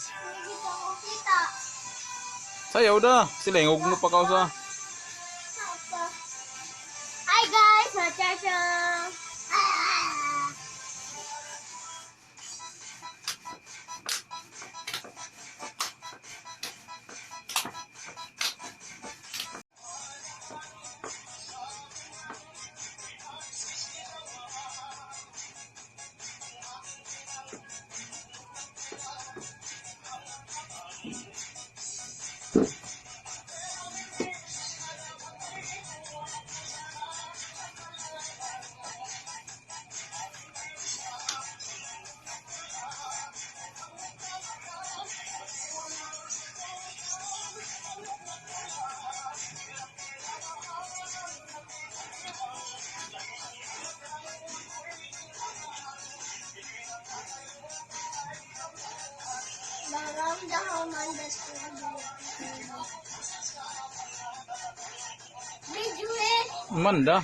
Hindi pa ako kita. Sayaw da. Sila yung ugno pa ka sa. Hi guys, Machachang. Around the home on the school. Graduate. Manda.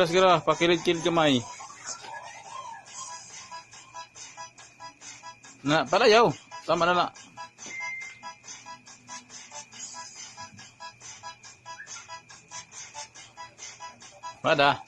Segera, pakilid-kilid kamay. Na, para yaw. Tama na na. Pada.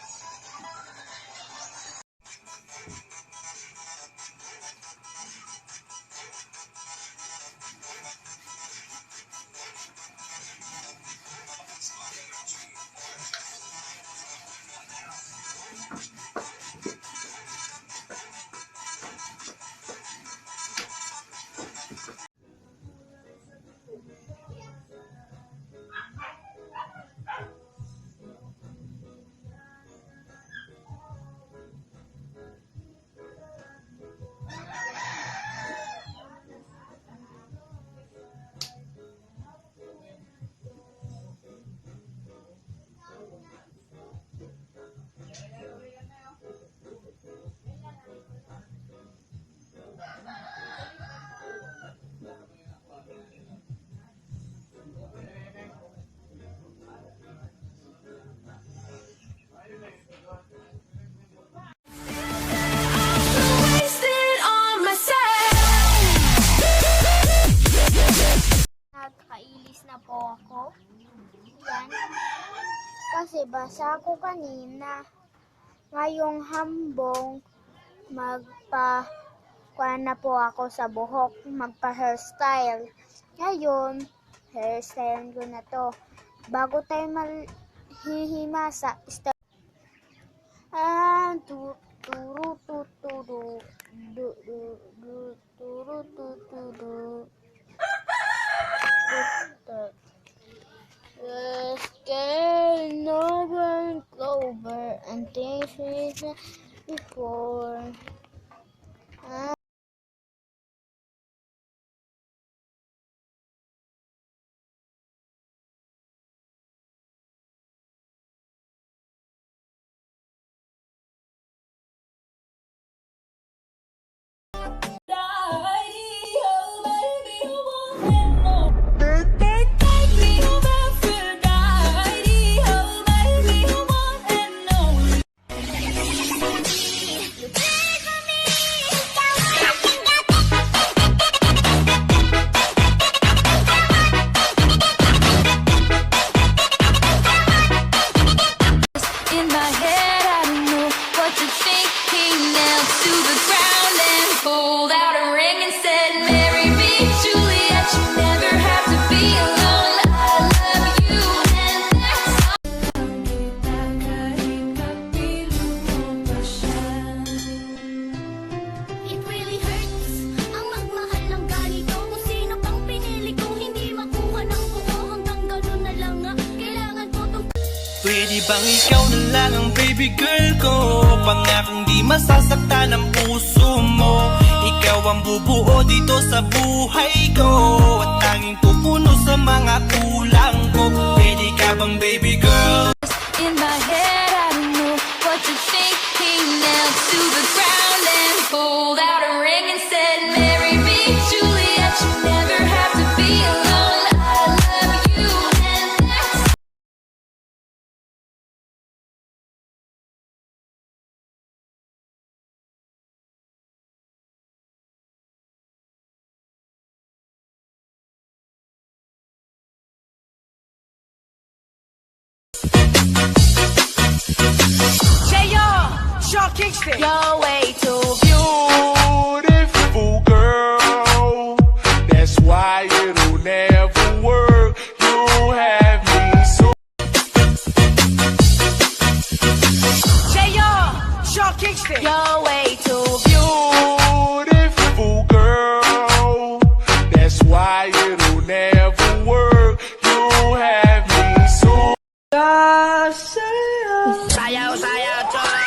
Nakailis na po ako. Yan. Kasi basa ako kanina. Ngayong hambong, kuha na po ako sa buhok. Magpa-hairstyle. Ngayon, hairstyle ko na to. Bago tayo malhihimasa, start. Turu tuturu. Turu tuturu. Scared over clover and things we said before. Pwede bang ikaw na lang ang baby girl ko? Pangakong di masasaktan ang puso mo. Ikaw ang bubuo dito sa buhay ko, at tanging pupuno sa mga kulang ko. Pwede ka bang baby girl? In my head, I don't know what to think. He knelt to the ground and pulled out a ring and said, "Marry me, Juliet. You never have to be alone. I love you, and that's..." You're way too beautiful girl. That's why it'll never work. You have me so. You're way too Beautiful girl. That's why it'll never work. You have me so. Sayaw, sayaw, choy!